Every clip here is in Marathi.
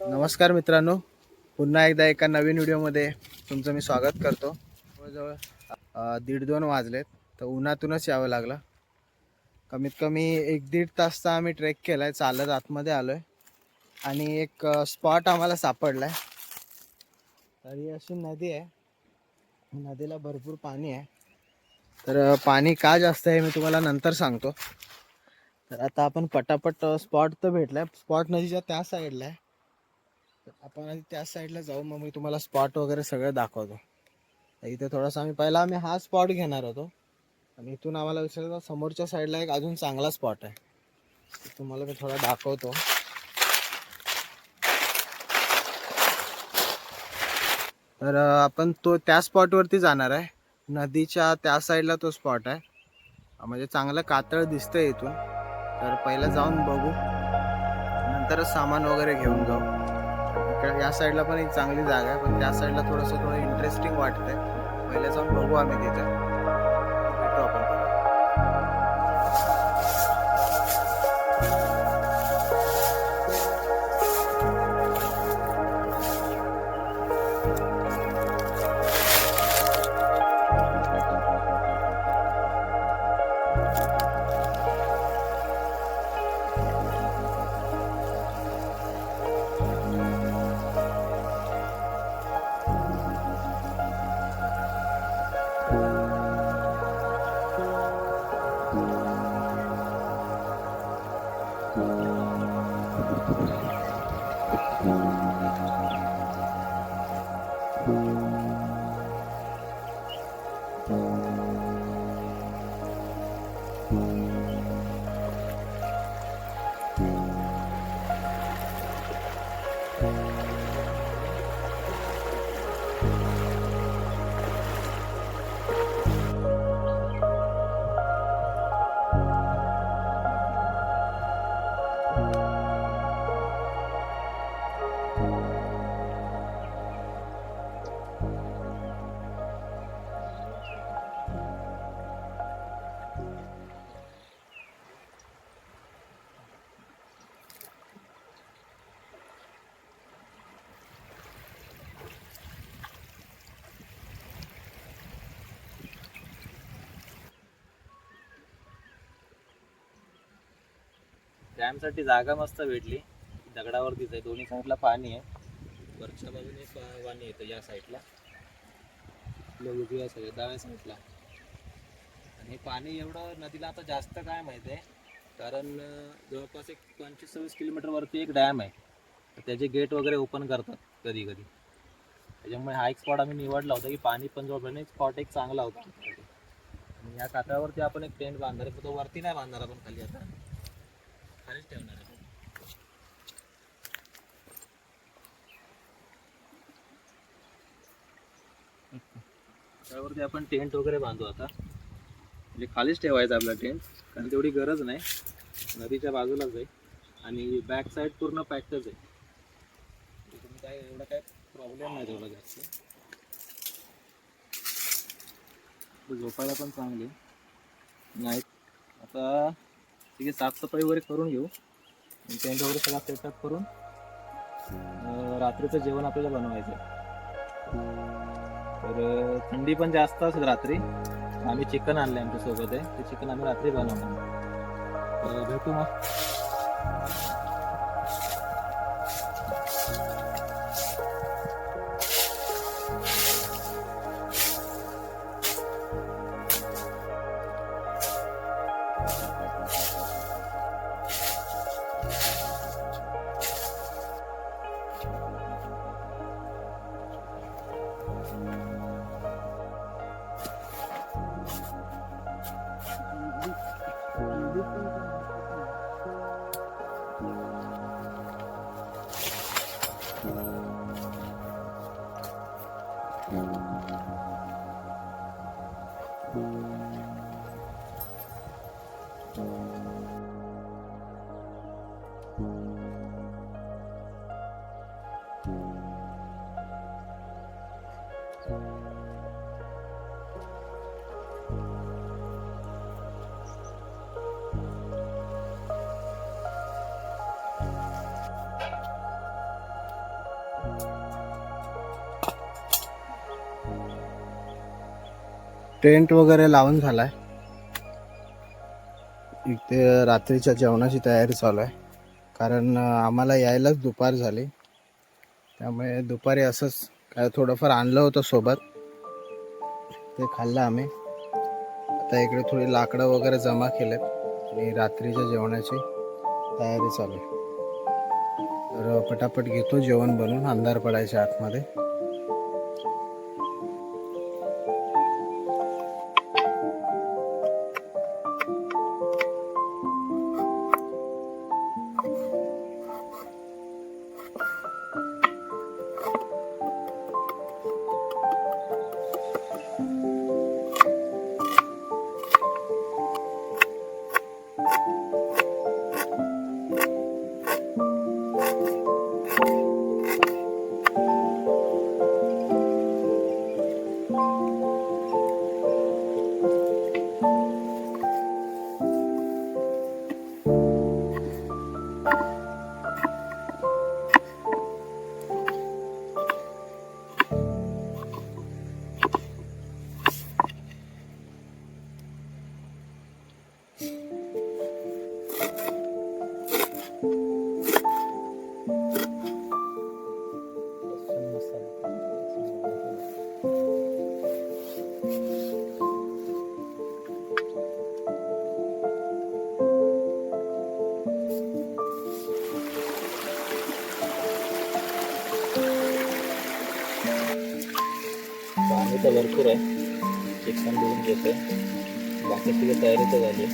नमस्कार मित्रांनो, पुन्हा एकदा एका नवीन व्हिडिओमध्ये तुमचं मी स्वागत करतो. जवळजवळ 1:30-2 वाजलेत, तर उन्हातूनच यावं लागलं. कमीत कमी 1-1.5 तासचा आम्ही ट्रेक केला आहे, चालत आतमध्ये आलो आहे. आणि एक स्पॉट आम्हाला सापडला आहे. तर ही अशी नदी आहे, नदीला भरपूर पाणी आहे. तर पाणी का जास्त आहे मी तुम्हाला नंतर सांगतो. तर आता आपण पटापट स्पॉट तर भेटलाय, स्पॉट नदीच्या त्या साईडला आहे. तर आपण आधी त्या साईडला जाऊ, मग मी तुम्हाला स्पॉट वगैरे सगळं दाखवतो. इथे थोडासा आम्ही हा स्पॉट घेणार होतो, आणि इथून आम्हाला विचारलं समोरच्या साईडला एक अजून चांगला स्पॉट आहे, तुम्हाला मी थोडा दाखवतो. तर आपण त्या स्पॉटवरती जाणार आहे. नदीच्या त्या साईडला तो स्पॉट आहे, म्हणजे चांगलं कातळ दिसतंय इथून. तर पहिलं जाऊन बघू, नंतरच सामान वगैरे घेऊन जाऊ. या साईडला पण एक चांगली जागा आहे, पण त्या साईडला थोडं इंटरेस्टिंग वाटतंय. पहिले जाऊन बघू आम्ही तिथे, भेटू आपण. डॅमसाठी जागा मस्त भेटली. दगडावरतीच आहे, दोन्ही साईडला पाणी आहे. वरच्या बाजूने पाणी येतं या साईडला, उजव्या साईड डाव्या साईडला. आणि पाणी एवढं नदीला आता जास्त काय माहिती आहे, कारण जवळपास एक 25-26 किलोमीटरवरती एक डॅम आहे. तर त्याचे गेट वगैरे ओपन करतात कधी कधी. त्याच्यामुळे हा एक स्पॉट आम्ही निवडला होता, की पाणी पण जवळ स्पॉट एक चांगला होता. आणि या कातळावरती आपण एक टेंट बांधणार आहे, तो वरती नाही बांधणार आपण, खाली आता खालीच ठेवणार आहे. त्यावरती आपण टेंट वगैरे बांधू आता, म्हणजे खालीच ठेवायचं आपला टेंट, कारण तेवढी गरज नाही, नदीच्या बाजूलाच आहे. आणि बॅक साईड पूर्ण पॅकच आहे, तुम्ही काय एवढा काय प्रॉब्लेम नाही तेवढा जास्त. झोपायला पण चांगली नाही. आता ठीक आहे, साफसफाई वगैरे करून घेऊ, टेंट वगैरे सगळा सेटअप करून रात्रीचं जेवण आपल्याला बनवायचं. तर थंडी पण जास्त असेल रात्री, आम्ही चिकन आणलं आहे आमच्यासोबत आहे, ते चिकन आम्ही रात्री बनवणार. भेटू मग. टेंट वगैरे लावून झालाय. इथे रात्रीच्या जेवणाची तयारी चालू आहे, कारण आम्हाला यायलाच दुपार झाली. त्यामुळे दुपारी असंच काय थोडंफार आणलं होतं सोबत, ते खाल्लं आम्ही. आता इकडे थोडी लाकडं वगैरे जमा केलेत आणि रात्रीच्या जेवणाची तयारी चालू आहे. तर पटापट घेतो जेवण बनवून, अंधार पडायच्या आतमध्ये. पाणी तर भरपूर आहे, चिकन धुवून घेतोय. बाकी सगळी तयारी तर झाली.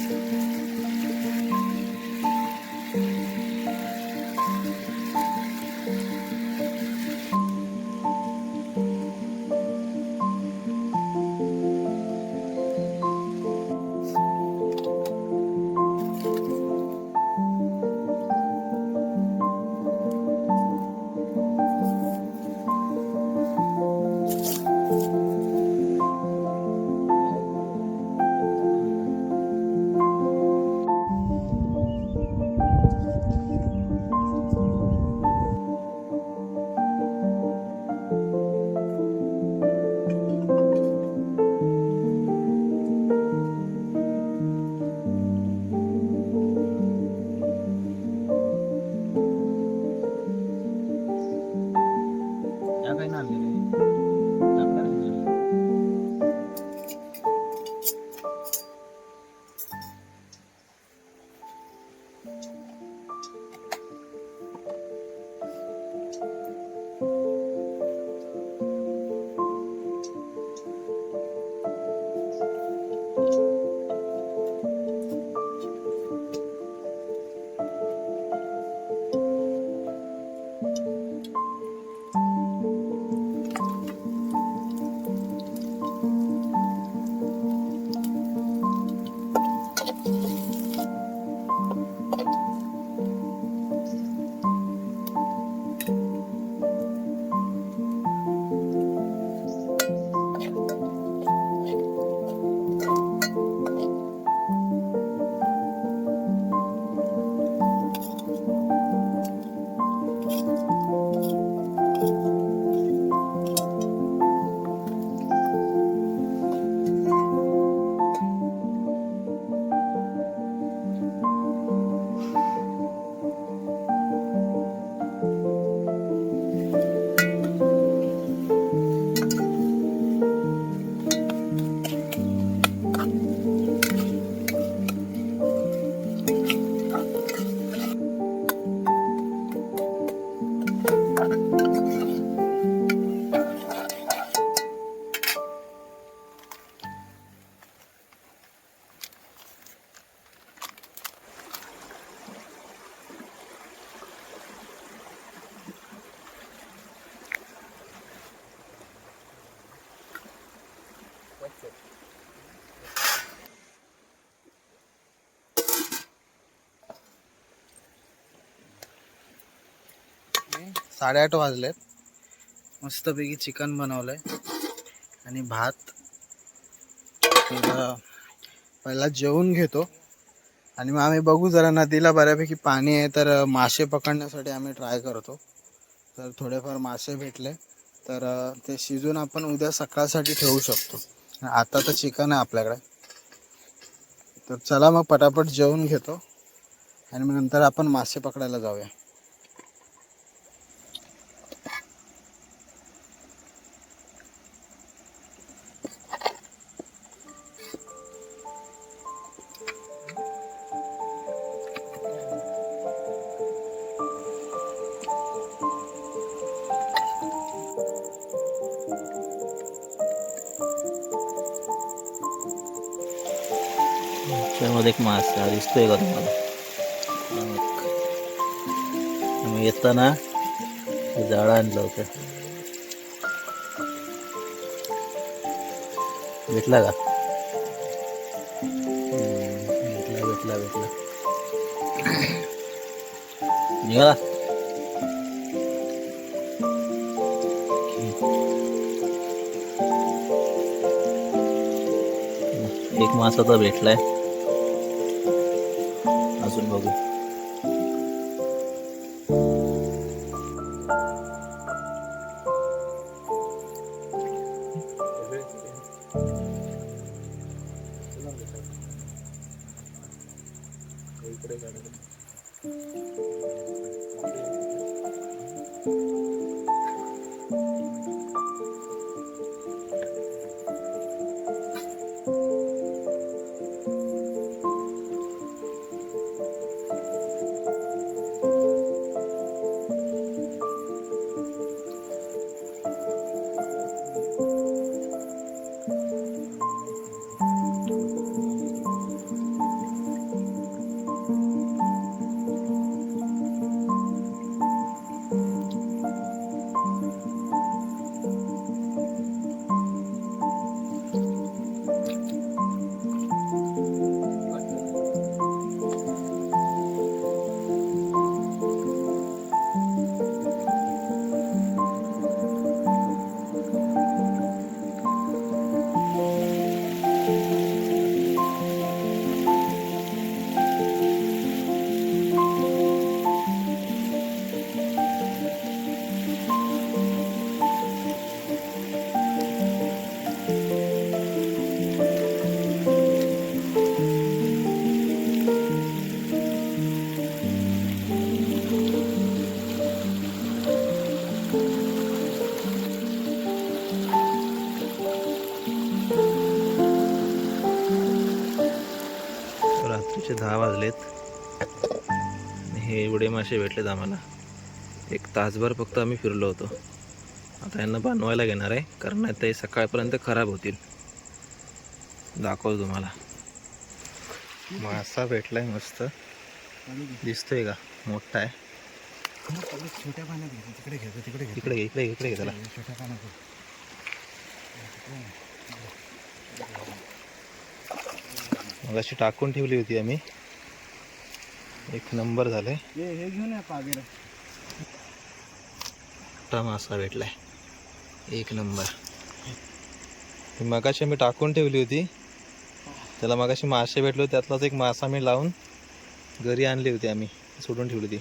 या काही ना आणलेलं लाकडं नाही आणलेलं. 8:30 वाजलेत. मस्तपैकी चिकन बनवलं आहे आणि भात. तर पहिला जेवून घेतो आणि मग आम्ही बघू, जरा नदीला बऱ्यापैकी पाणी आहे तर मासे पकडण्यासाठी आम्ही ट्राय करतो. तर थोडेफार मासे भेटले तर ते शिजून आपण उद्या सकाळसाठी ठेवू शकतो. आता तर चिकन आहे आपल्याकडे. तर चला मग पटापट जेवून घेतो आणि मग नंतर आपण मासे पकडायला जाऊया. त्यामध्ये एक मासा दिसतोय का तुम्हाला? आम्ही येताना जाळं आणलं होतं. भेटला का? भेटला भेटला भेटला. निघाला. एक मासा तर भेटलाय. अजून बघू. रात्रीचे 10 वाजलेत. हे एवढे मासे भेटलेत आम्हाला. 1 तासभर फक्त आम्ही फिरलो होतो. आता यांना बनवायला घेणार आहे, कारण नाही ते सकाळपर्यंत खराब होतील. दाखवतो तुम्हाला. मासा भेटलाय मस्त. दिसतोय का? मोठा आहे. छोट्या पाण्यात तिकडे घेतो, तिकडे इकडे इकडे इकडे त्याला. छोट्या पाण्यात. मग अशी टाकून ठेवली होती आम्ही. 1 नंबर झाले. हे घेऊन या पागेला. मोठा मासा भेटलाय. 1 नंबर. मगाशी मी टाकून ठेवली होती. त्याला मगाशी मासे भेटले होते, त्यातलाच एक मासा मी लावून घरी आणली होती आम्ही. सोडून ठेवली होती.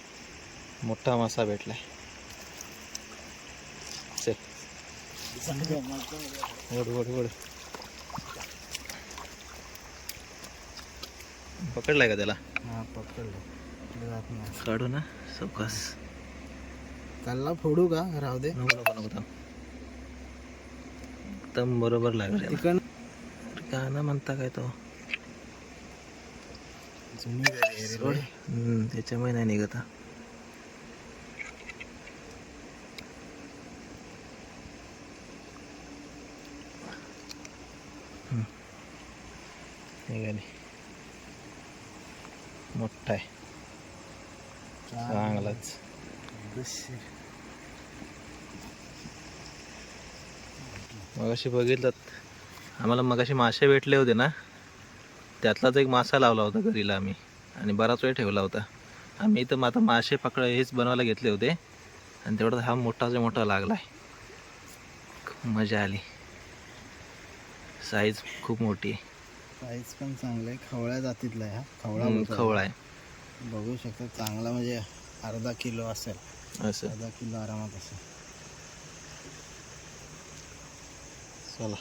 मोठा मासा भेटलाय. चल ओढ ओढ ओढ. पकडलाय का त्याला? हा पकडलं. काढू ना सावकाश. त्याला फोडू का? राहू दे. नको नको नको. एकदम बरोबर लागला. चिकन का ना म्हणता काय तो? त्याच्यामुळे नाही निघत. निघाली. मोठा आहे चांगलाच. मगाशी बघितलं आम्हाला, मगाशी मासे भेटले होते ना, त्यातलाच एक मासा लावला होता घरीला आम्ही आणि बराच वेळ ठेवला होता आम्ही. तर आता मासे हेच बनवायला घेतले होते आणि तेवढा हा मोठाचा मोठा लागलाय. खूप मजा आली. साईज खूप मोठी आहे. साईज पण चांगलं आहे. खवळ्या जातीतला आहे हा. खवळा बोलतो खवळा आहे. बघू शकता चांगला म्हणजे अर्धा किलो असेल. असं अर्धा किलो आरामात असेल. चला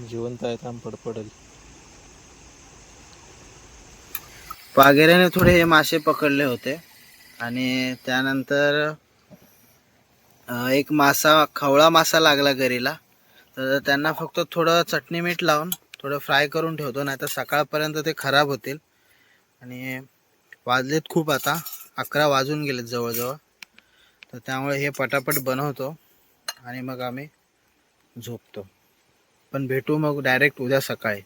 जिवंत आहे थांब पडपडेल. पागेऱ्याने थोडे हे मासे पकडले होते आणि त्यानंतर एक मासा खवळा मासा लागला गरीला. तर त्यांना फक्त थोडं चटणी मीठ लावून थोडं फ्राय करून ठेवतो, नाही तर सकाळपर्यंत ते खराब होतील. आणि वाजलेत खूप आता 11 वाजून गेलेत जवळजवळ. तर त्यामुळे हे पटापट बनवतो आणि मग आम्ही झोपतो. पण भेटू मग डायरेक्ट उद्या सकाळी.